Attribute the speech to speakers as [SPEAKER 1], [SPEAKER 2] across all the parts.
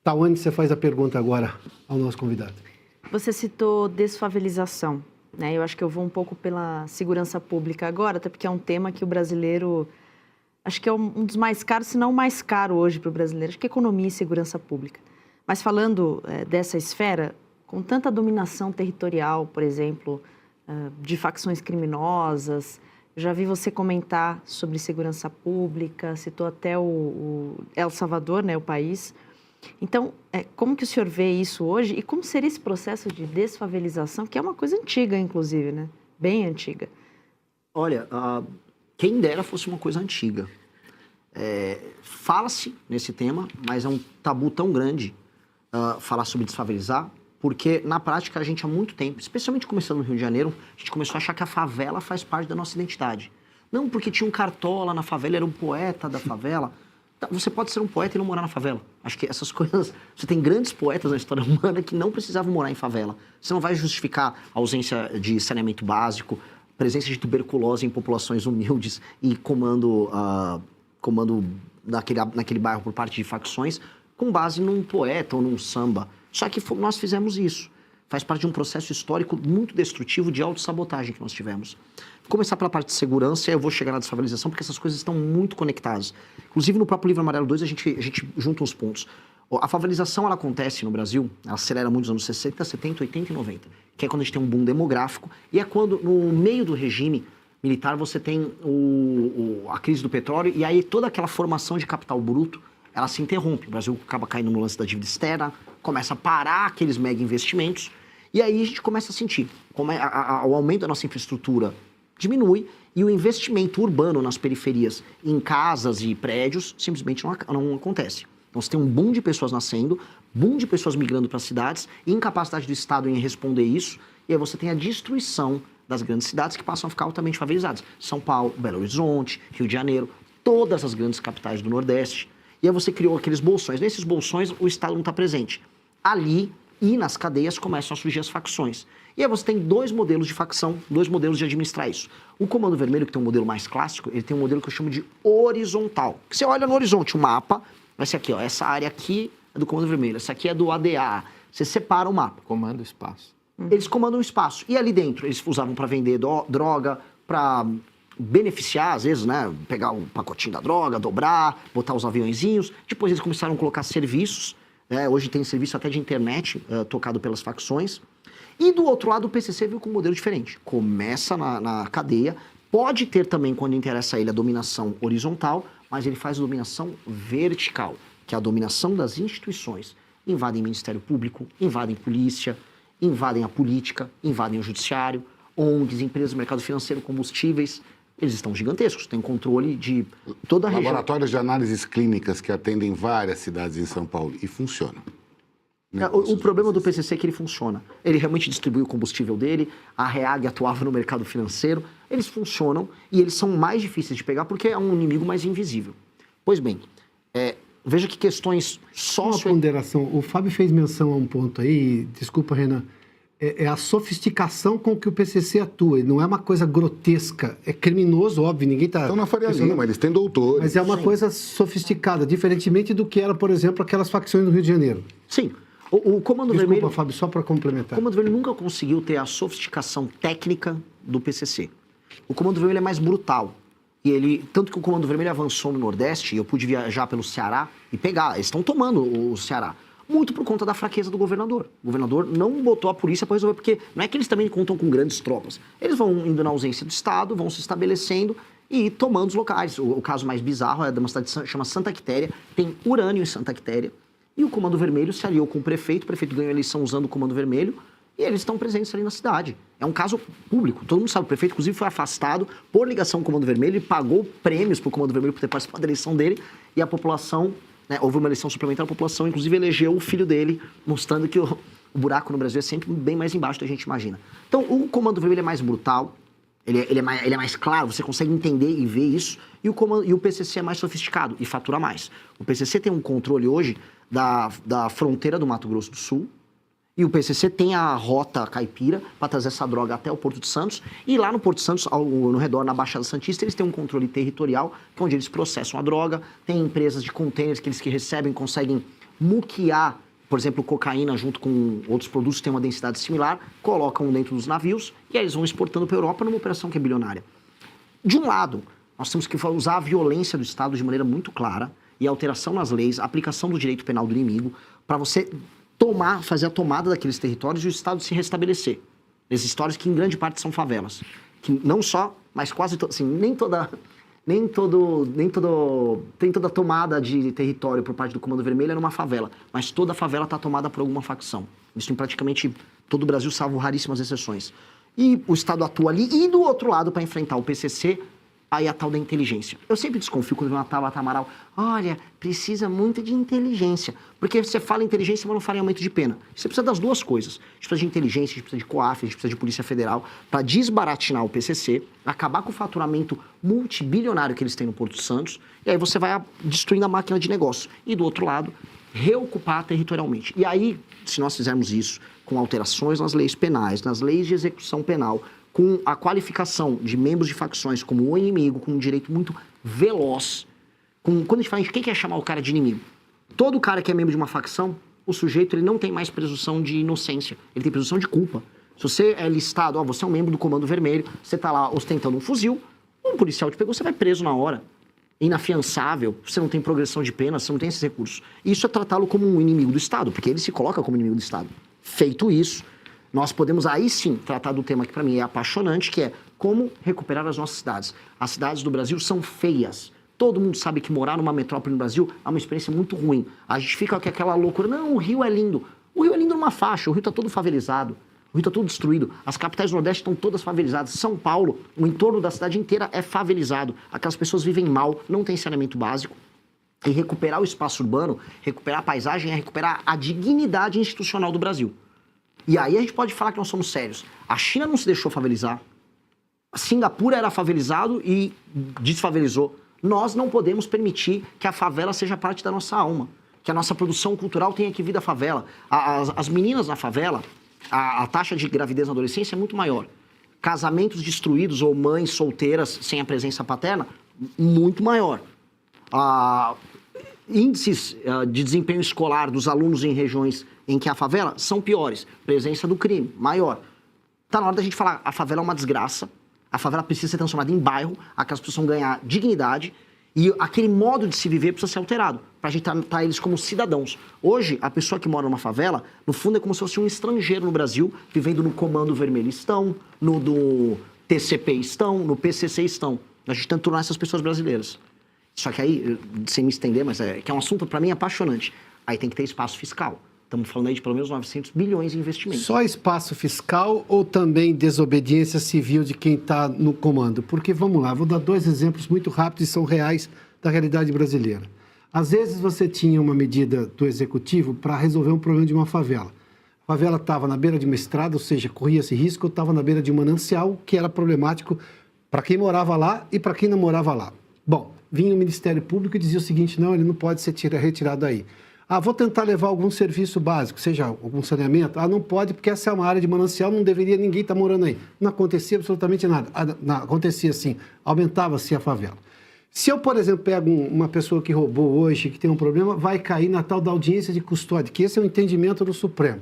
[SPEAKER 1] Tawane, você faz a pergunta agora ao nosso convidado.
[SPEAKER 2] Você citou desfavelização, né? Eu acho que eu vou um pouco pela segurança pública agora, até porque é um tema que o brasileiro, acho que é um dos mais caros, se não o mais caro hoje para o brasileiro, acho que é economia e segurança pública. Mas falando dessa esfera, com tanta dominação territorial, por exemplo, de facções criminosas, já vi você comentar sobre segurança pública, citou até o El Salvador, né, o país. Então, como que o senhor vê isso hoje e como seria esse processo de desfavelização, que é uma coisa antiga, inclusive, né? Bem antiga.
[SPEAKER 3] Olha, quem dera fosse uma coisa antiga. Fala-se nesse tema, mas é um tabu tão grande falar sobre desfavelizar, porque na prática a gente há muito tempo, especialmente começando no Rio de Janeiro, a gente começou a achar que a favela faz parte da nossa identidade. Não porque tinha um cartola na favela, era um poeta da favela. Você pode ser um poeta e não morar na favela. Acho que essas coisas... Você tem grandes poetas na história humana que não precisavam morar em favela. Você não vai justificar a ausência de saneamento básico, presença de tuberculose em populações humildes e comando naquele bairro por parte de facções com base num poeta ou num samba. Só que nós fizemos isso. Faz parte de um processo histórico muito destrutivo de autossabotagem que nós tivemos. Vou começar pela parte de segurança e eu vou chegar na desfavelização, porque essas coisas estão muito conectadas. Inclusive, no próprio Livro Amarelo 2, a gente junta uns pontos. A favelização, ela acontece no Brasil, ela acelera muito nos anos 60, 70, 80 e 90, que é quando a gente tem um boom demográfico, e é quando, no meio do regime militar, você tem a crise do petróleo, e aí toda aquela formação de capital bruto, ela se interrompe. O Brasil acaba caindo no lance da dívida externa, começa a parar aqueles mega investimentos, e aí a gente começa a sentir como o aumento da nossa infraestrutura diminui e o investimento urbano nas periferias, em casas e prédios, simplesmente não acontece. Então você tem um boom de pessoas nascendo, boom de pessoas migrando para as cidades, incapacidade do Estado em responder isso, e aí você tem a destruição das grandes cidades que passam a ficar altamente favelizadas. São Paulo, Belo Horizonte, Rio de Janeiro, todas as grandes capitais do Nordeste. E aí você criou aqueles bolsões. Nesses bolsões, o Estado não está presente. Ali e nas cadeias começam a surgir as facções. E aí você tem dois modelos de facção, dois modelos de administrar isso. O Comando Vermelho, que tem um modelo mais clássico, ele tem um modelo que eu chamo de horizontal. Você olha no horizonte o mapa, vai ser aqui, ó, essa área aqui é do Comando Vermelho, essa aqui é do ADA. Você separa o mapa.
[SPEAKER 4] Comanda o espaço.
[SPEAKER 3] Eles comandam o espaço. E ali dentro, eles usavam para vender droga, para beneficiar, às vezes, né? Pegar um pacotinho da droga, dobrar, botar os aviõezinhos. Depois eles começaram a colocar serviços. Hoje tem serviço até de internet tocado pelas facções. E do outro lado, o PCC veio com um modelo diferente. Começa na cadeia, pode ter também, quando interessa a ele, a dominação horizontal, mas ele faz a dominação vertical, que é a dominação das instituições. Invadem o Ministério Público, invadem polícia, invadem a política, invadem o judiciário, ONGs, empresas do mercado financeiro, combustíveis. Eles estão gigantescos, têm controle de toda a região.
[SPEAKER 5] Laboratórios de análises clínicas que atendem várias cidades em São Paulo e funcionam.
[SPEAKER 3] O problema do PCC é que ele funciona. Ele realmente distribui o combustível dele, a REAG atuava no mercado financeiro, eles funcionam e eles são mais difíceis de pegar porque é um inimigo mais invisível. Pois bem, veja que questões
[SPEAKER 1] Uma ponderação, o Fábio fez menção a um ponto aí, desculpa, Renan, é a sofisticação com que o PCC atua, não é uma coisa grotesca, é criminoso, óbvio, ninguém está...
[SPEAKER 5] Então na Faria Lima, eles têm doutores.
[SPEAKER 1] Mas é uma coisa sofisticada, diferentemente do que era, por exemplo, aquelas facções do Rio de Janeiro.
[SPEAKER 3] Sim. O Comando Vermelho...
[SPEAKER 1] Desculpa, Fábio, só para complementar.
[SPEAKER 3] O Comando Vermelho nunca conseguiu ter a sofisticação técnica do PCC. O Comando Vermelho é mais brutal. Tanto que o Comando Vermelho avançou no Nordeste, e eu pude viajar pelo Ceará e pegar. Eles estão tomando o Ceará. Muito por conta da fraqueza do governador. O governador não botou a polícia para resolver, porque não é que eles também contam com grandes tropas. Eles vão indo na ausência do Estado, vão se estabelecendo e tomando os locais. O caso mais bizarro é de uma cidade que chama Santa Quitéria. Tem urânio em Santa Quitéria. E o Comando Vermelho se aliou com o prefeito ganhou a eleição usando o Comando Vermelho, e eles estão presentes ali na cidade. É um caso público, todo mundo sabe, o prefeito inclusive foi afastado por ligação com o Comando Vermelho e pagou prêmios para o Comando Vermelho por ter participado da eleição dele, e a população, houve uma eleição suplementar, a população inclusive elegeu o filho dele, mostrando que o buraco no Brasil é sempre bem mais embaixo do que a gente imagina. Então o Comando Vermelho é mais brutal, ele é mais claro, você consegue entender e ver isso, e o PCC é mais sofisticado e fatura mais. O PCC tem um controle hoje da fronteira do Mato Grosso do Sul, e o PCC tem a rota caipira para trazer essa droga até o Porto de Santos, e lá no Porto de Santos, no redor, na Baixada Santista, eles têm um controle territorial, que é onde eles processam a droga, tem empresas de contêineres que eles recebem, conseguem muquear, por exemplo, cocaína junto com outros produtos que têm uma densidade similar, colocam dentro dos navios e aí eles vão exportando para a Europa numa operação que é bilionária. De um lado, nós temos que usar a violência do Estado de maneira muito clara e a alteração nas leis, a aplicação do direito penal do inimigo, para você fazer a tomada daqueles territórios e o Estado se restabelecer. Esses territórios que em grande parte são favelas. Que não só, mas quase, assim, nem toda tomada de território por parte do Comando Vermelho é numa favela, mas toda favela está tomada por alguma facção. Isso em praticamente todo o Brasil, salvo raríssimas exceções. E o Estado atua ali, e do outro lado, para enfrentar o PCC, aí a tal da inteligência. Eu sempre desconfio quando vem uma Tabata Amaral, olha, precisa muito de inteligência. Porque você fala inteligência, mas não fala em aumento de pena. Você precisa das duas coisas. A gente precisa de inteligência, a gente precisa de COAF, a gente precisa de Polícia Federal, para desbaratinar o PCC, acabar com o faturamento multibilionário que eles têm no Porto Santos, e aí você vai destruindo a máquina de negócio. E do outro lado, reocupar territorialmente. E aí, se nós fizermos isso com alterações nas leis penais, nas leis de execução penal, com a qualificação de membros de facções como o inimigo, com um direito muito veloz. Quando a gente fala, quem quer chamar o cara de inimigo? Todo cara que é membro de uma facção, o sujeito ele não tem mais presunção de inocência, ele tem presunção de culpa. Se você é listado, você é um membro do Comando Vermelho, você está lá ostentando um fuzil, um policial te pegou, você vai preso na hora. Inafiançável, você não tem progressão de pena, você não tem esses recursos. Isso é tratá-lo como um inimigo do Estado, porque ele se coloca como inimigo do Estado. Feito isso, nós podemos aí sim tratar do tema que para mim é apaixonante, que é como recuperar as nossas cidades. As cidades do Brasil são feias. Todo mundo sabe que morar numa metrópole no Brasil é uma experiência muito ruim. A gente fica com aquela loucura, não, o Rio é lindo. O Rio é lindo numa faixa, o Rio está todo favelizado, o Rio está todo destruído. As capitais do Nordeste estão todas favelizadas. São Paulo, o entorno da cidade inteira é favelizado. Aquelas pessoas vivem mal, não tem saneamento básico. E recuperar o espaço urbano, recuperar a paisagem, é recuperar a dignidade institucional do Brasil. E aí a gente pode falar que nós somos sérios. A China não se deixou favelizar. A Singapura era favelizado e desfavelizou. Nós não podemos permitir que a favela seja parte da nossa alma. Que a nossa produção cultural tenha que vir da favela. As meninas na favela, a taxa de gravidez na adolescência é muito maior. Casamentos destruídos ou mães solteiras sem a presença paterna, muito maior. Índices de desempenho escolar dos alunos em regiões em que a favela são piores. Presença do crime, maior. Tá na hora da gente falar, a favela é uma desgraça, a favela precisa ser transformada em bairro, aquelas pessoas vão ganhar dignidade e aquele modo de se viver precisa ser alterado, pra gente tratar eles como cidadãos. Hoje, a pessoa que mora numa favela, no fundo é como se fosse um estrangeiro no Brasil, vivendo no Comando Vermelho estão, no do TCP estão, no PCC estão. A gente tenta tornar essas pessoas brasileiras. Só que aí, sem me estender, mas que é um assunto para mim apaixonante. Aí tem que ter espaço fiscal. Estamos falando aí de pelo menos 900 bilhões em investimento.
[SPEAKER 1] Só espaço fiscal ou também desobediência civil de quem está no comando? Porque, vamos lá, vou dar dois exemplos muito rápidos e são reais da realidade brasileira. Às vezes você tinha uma medida do executivo para resolver um problema de uma favela. A favela estava na beira de uma estrada, ou seja, corria-se risco, ou estava na beira de um manancial, que era problemático para quem morava lá e para quem não morava lá. Bom, vinha o Ministério Público e dizia o seguinte, não, ele não pode ser retirado aí. Vou tentar levar algum serviço básico, seja algum saneamento. Não pode, porque essa é uma área de manancial, não deveria ninguém estar morando aí. Não acontecia absolutamente nada. Não, acontecia assim, aumentava-se a favela. Se eu, por exemplo, pego uma pessoa que roubou hoje, que tem um problema, vai cair na tal da audiência de custódia, que esse é o entendimento do Supremo.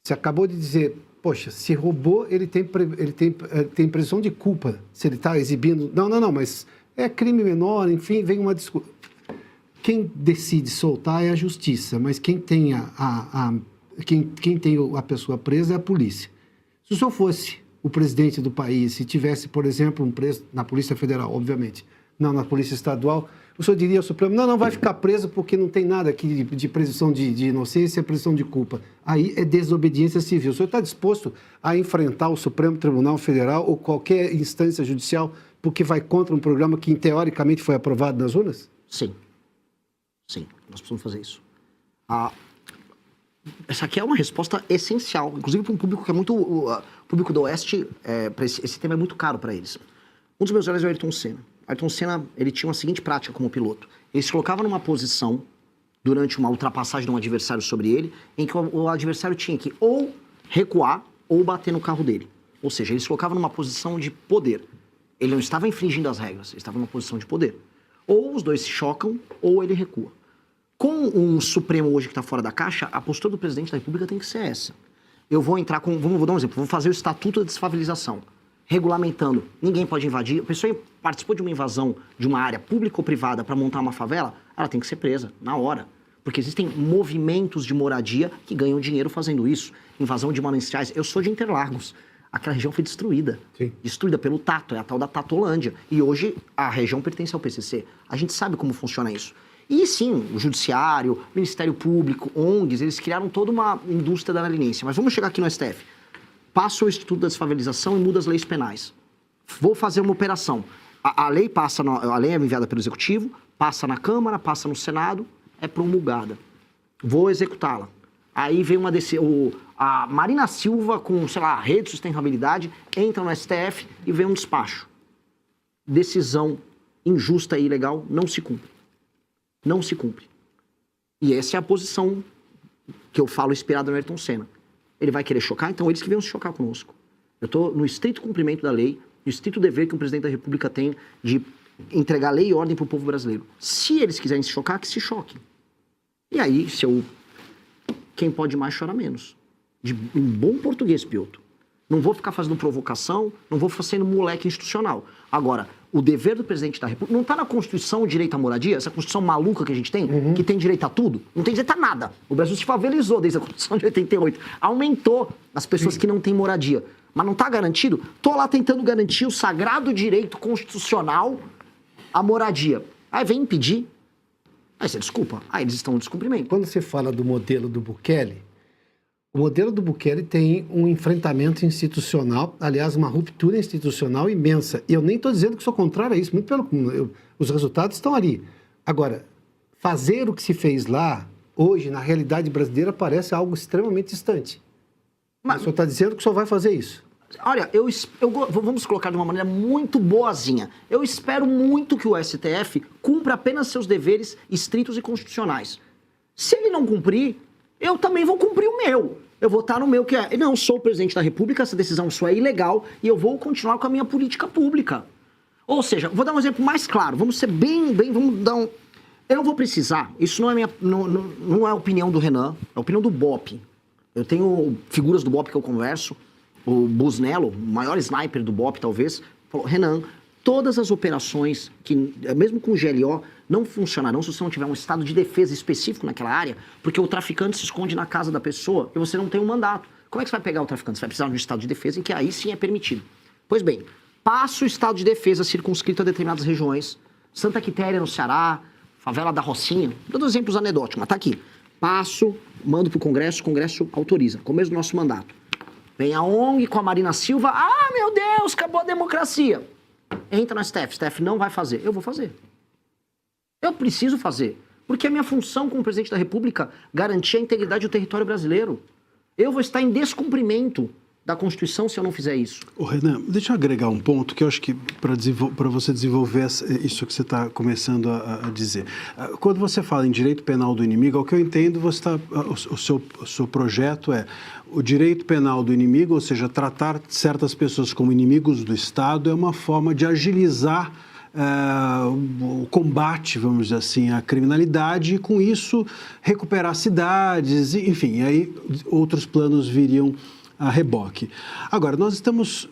[SPEAKER 1] Você acabou de dizer, poxa, se roubou, ele tem presunção de culpa, se ele está exibindo... Não, mas é crime menor, enfim, vem uma desculpa. Quem decide soltar é a justiça, mas quem tem quem tem a pessoa presa é a polícia. Se o senhor fosse o presidente do país, se tivesse, por exemplo, um preso na Polícia Federal, obviamente, não na Polícia Estadual, o senhor diria ao Supremo, não vai ficar preso porque não tem nada aqui de presunção de inocência e presunção de culpa. Aí é desobediência civil. O senhor está disposto a enfrentar o Supremo Tribunal Federal ou qualquer instância judicial porque vai contra um programa que, teoricamente, foi aprovado nas urnas?
[SPEAKER 3] Sim. Sim, nós precisamos fazer isso. Essa aqui é uma resposta essencial, inclusive para um público que é muito... O público do Oeste, esse tema é muito caro para eles. Um dos meus heróis é o Ayrton Senna. Ayrton Senna, ele tinha uma seguinte prática como piloto. Ele se colocava numa posição, durante uma ultrapassagem de um adversário sobre ele, em que o adversário tinha que ou recuar ou bater no carro dele. Ou seja, ele se colocava numa posição de poder. Ele não estava infringindo as regras, ele estava numa posição de poder. Ou os dois se chocam, ou ele recua. Com um Supremo hoje que está fora da caixa, a postura do presidente da República tem que ser essa. Eu vou entrar com... Vou dar um exemplo. Vou fazer o Estatuto da Desfavelização, regulamentando. Ninguém pode invadir. A pessoa participou de uma invasão de uma área pública ou privada para montar uma favela, ela tem que ser presa, na hora. Porque existem movimentos de moradia que ganham dinheiro fazendo isso. Invasão de mananciais. Eu sou de Interlagos. Aquela região foi destruída.
[SPEAKER 1] Sim.
[SPEAKER 3] Destruída pelo Tato, é a tal da Tatolândia. E hoje a região pertence ao PCC. A gente sabe como funciona isso. E sim, o Judiciário, o Ministério Público, ONGs, eles criaram toda uma indústria da leniência. Mas vamos chegar aqui no STF. Passa o Instituto da Desfavelização e muda as leis penais. Vou fazer uma operação. A lei a lei é enviada pelo Executivo, passa na Câmara, passa no Senado, é promulgada. Vou executá-la. Aí vem a Marina Silva com, sei lá, rede de sustentabilidade, entra no STF e vem um despacho. Decisão injusta e ilegal não se cumpre. Não se cumpre. E essa é a posição que eu falo inspirada no Ayrton Senna. Ele vai querer chocar, então eles que venham se chocar conosco. Eu estou no estrito cumprimento da lei, no estrito dever que o presidente da República tem de entregar lei e ordem para o povo brasileiro. Se eles quiserem se chocar, que se choquem. E aí, quem pode mais chora menos. Em bom português, Piotr. Não vou ficar fazendo provocação, não vou ficar sendo moleque institucional. Agora, o dever do presidente da República... Não está na Constituição o direito à moradia? Essa Constituição maluca que a gente tem, que tem direito a tudo? Não tem direito a nada. O Brasil se favelizou desde a Constituição de 88. Aumentou as pessoas que não têm moradia. Mas não está garantido? Estou lá tentando garantir o sagrado direito constitucional à moradia. Aí vem impedir. Aí você desculpa. Aí eles estão no descumprimento.
[SPEAKER 1] Quando você fala do modelo do Bukele, o modelo do Bukele tem um enfrentamento institucional, aliás, uma ruptura institucional imensa. E eu nem estou dizendo que sou contrário a isso, muito pelo os resultados estão ali. Agora, fazer o que se fez lá, hoje, na realidade brasileira, parece algo extremamente distante. Mas o senhor está dizendo que o senhor vai fazer isso?
[SPEAKER 3] Olha, vamos colocar de uma maneira muito boazinha. Eu espero muito que o STF cumpra apenas seus deveres estritos e constitucionais. Se ele não cumprir, eu também vou cumprir o meu. Eu vou estar no meu que é... Não, sou o presidente da República, essa decisão sua é ilegal e eu vou continuar com a minha política pública. Ou seja, vou dar um exemplo mais claro. Vamos ser vamos dar um... Eu não vou precisar, isso não é não é a opinião do Renan, é a opinião do BOP. Eu tenho figuras do BOP que eu converso. O Busnello, o maior sniper do BOP, talvez, falou, Renan, todas as operações, que mesmo com o GLO, não funcionarão se você não tiver um estado de defesa específico naquela área, porque o traficante se esconde na casa da pessoa e você não tem um mandato. Como é que você vai pegar o traficante? Você vai precisar de um estado de defesa em que aí sim é permitido. Pois bem, passa o estado de defesa circunscrito a determinadas regiões, Santa Quitéria no Ceará, favela da Rocinha, todos exemplos anedóticos, mas tá aqui. Passo, mando pro Congresso, o Congresso autoriza, começo do nosso mandato. Vem a ONG com a Marina Silva, meu Deus, acabou a democracia. Entra no STF, STF não vai fazer. Eu vou fazer. Eu preciso fazer. Porque é minha função como presidente da República garantir a integridade do território brasileiro. Eu vou estar em descumprimento da Constituição se eu não fizer isso.
[SPEAKER 4] Ô Renan, deixa eu agregar um ponto que eu acho que para você desenvolver isso que você está começando a dizer. Quando você fala em direito penal do inimigo, ao que eu entendo, o seu projeto é o direito penal do inimigo, ou seja, tratar certas pessoas como inimigos do Estado é uma forma de agilizar o combate, vamos dizer assim, à criminalidade e com isso recuperar cidades, enfim, aí outros planos viriam a reboque. Agora, nós estamos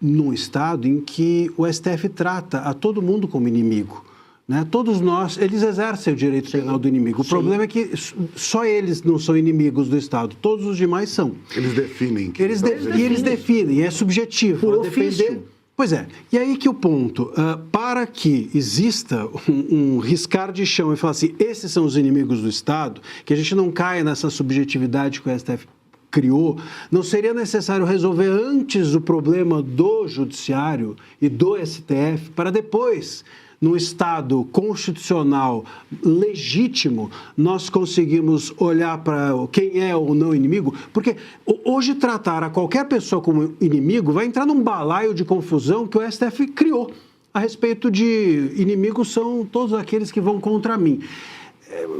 [SPEAKER 4] num estado em que o STF trata a todo mundo como inimigo. Né? Todos nós, eles exercem o direito penal do inimigo. O problema é que só eles não são inimigos do Estado, todos os demais são.
[SPEAKER 5] Eles definem.
[SPEAKER 4] Eles definem, é subjetivo.
[SPEAKER 3] Por ofício.
[SPEAKER 4] Pois é, e aí que o ponto, para que exista um riscar de chão e falar assim, esses são os inimigos do Estado, que a gente não caia nessa subjetividade que o STF criou, não seria necessário resolver antes o problema do Judiciário e do STF para depois, num Estado constitucional legítimo, nós conseguimos olhar para quem é ou não inimigo? Porque hoje tratar a qualquer pessoa como inimigo vai entrar num balaio de confusão que o STF criou a respeito de inimigos são todos aqueles que vão contra mim.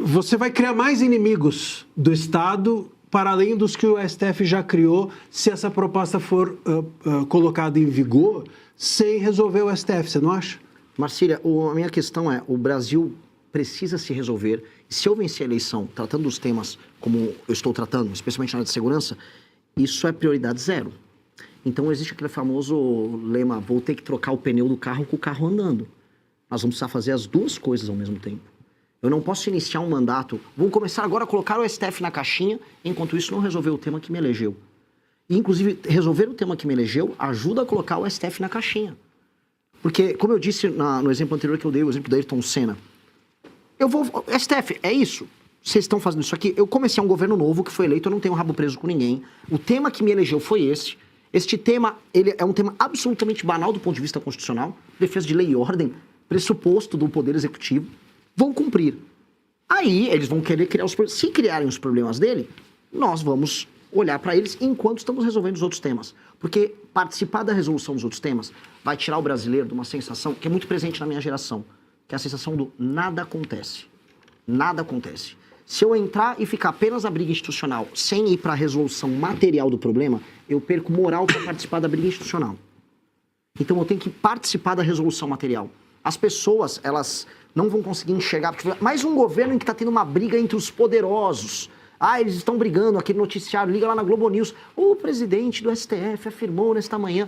[SPEAKER 4] Você vai criar mais inimigos do Estado para além dos que o STF já criou, se essa proposta for colocada em vigor, sem resolver o STF, você não acha?
[SPEAKER 3] Marcília, a minha questão é, o Brasil precisa se resolver. E se eu vencer a eleição tratando dos temas como eu estou tratando, especialmente na área de segurança, isso é prioridade zero. Então existe aquele famoso lema, vou ter que trocar o pneu do carro com o carro andando. Nós vamos precisar fazer as duas coisas ao mesmo tempo. Eu não posso iniciar um mandato, vamos começar agora a colocar o STF na caixinha, enquanto isso não resolver o tema que me elegeu. E, inclusive, resolver o tema que me elegeu ajuda a colocar o STF na caixinha. Porque, como eu disse no exemplo anterior que eu dei, o exemplo da Ayrton Senna, STF, é isso? Vocês estão fazendo isso aqui? Eu comecei um governo novo que foi eleito, eu não tenho rabo preso com ninguém. O tema que me elegeu foi esse. Este tema, ele é um tema absolutamente banal do ponto de vista constitucional, defesa de lei e ordem, pressuposto do poder executivo, vão cumprir. Aí, eles vão querer criar os problemas. Se criarem os problemas dele, nós vamos olhar para eles enquanto estamos resolvendo os outros temas. Porque participar da resolução dos outros temas vai tirar o brasileiro de uma sensação que é muito presente na minha geração, que é a sensação do nada acontece. Nada acontece. Se eu entrar e ficar apenas na briga institucional, sem ir para a resolução material do problema, eu perco moral para participar da briga institucional. Então eu tenho que participar da resolução material. As pessoas, elas não vão conseguir enxergar. Porque mais um governo em que está tendo uma briga entre os poderosos. Ah, eles estão brigando, aquele noticiário, liga lá na Globo News. O presidente do STF afirmou nesta manhã.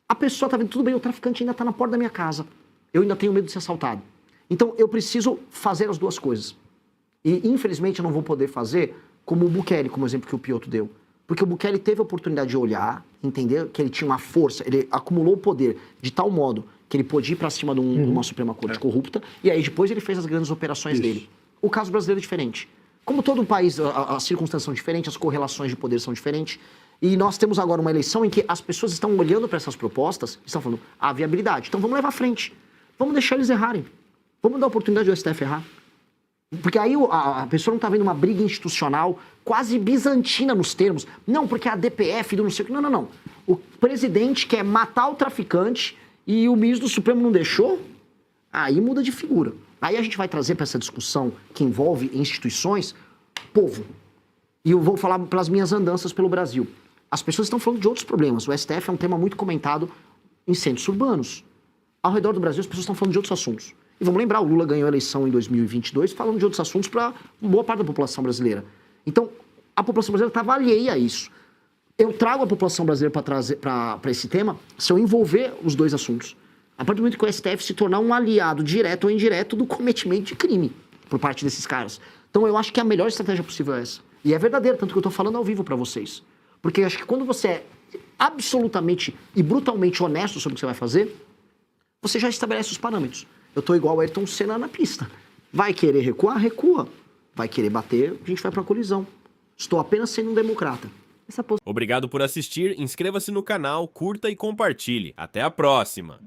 [SPEAKER 3] A pessoa está vendo, tudo bem, o traficante ainda está na porta da minha casa. Eu ainda tenho medo de ser assaltado. Então eu preciso fazer as duas coisas. E infelizmente eu não vou poder fazer como o Bukele, como exemplo que o Piotr deu. Porque o Bukele teve a oportunidade de olhar, entender que ele tinha uma força, ele acumulou o poder de tal modo que ele podia ir para cima de uma Suprema Corte corrupta, e aí depois ele fez as grandes operações dele. O caso brasileiro é diferente. Como todo país, as circunstâncias são diferentes, as correlações de poder são diferentes, e nós temos agora uma eleição em que as pessoas estão olhando para essas propostas e estão falando, há viabilidade, então vamos levar à frente. Vamos deixar eles errarem. Vamos dar a oportunidade do STF errar. Porque aí a pessoa não está vendo uma briga institucional quase bizantina nos termos. Não, porque a DPF do não sei o que. Não, não, não. O presidente quer matar o traficante e o ministro do Supremo não deixou, aí muda de figura. Aí a gente vai trazer para essa discussão que envolve instituições, povo. E eu vou falar pelas minhas andanças pelo Brasil. As pessoas estão falando de outros problemas. O STF é um tema muito comentado em centros urbanos. Ao redor do Brasil, as pessoas estão falando de outros assuntos. E vamos lembrar, o Lula ganhou a eleição em 2022 falando de outros assuntos para boa parte da população brasileira. Então, a população brasileira estava alheia a isso. Eu trago a população brasileira para esse tema se eu envolver os dois assuntos. A partir do momento que o STF se tornar um aliado direto ou indireto do cometimento de crime por parte desses caras. Então eu acho que a melhor estratégia possível é essa. E é verdadeiro, tanto que eu estou falando ao vivo para vocês. Porque eu acho que quando você é absolutamente e brutalmente honesto sobre o que você vai fazer, você já estabelece os parâmetros. Eu estou igual o Ayrton Senna na pista. Vai querer recuar? Recua. Vai querer bater? A gente vai para a colisão. Estou apenas sendo um democrata.
[SPEAKER 6] Obrigado por assistir, inscreva-se no canal, curta e compartilhe. Até a próxima!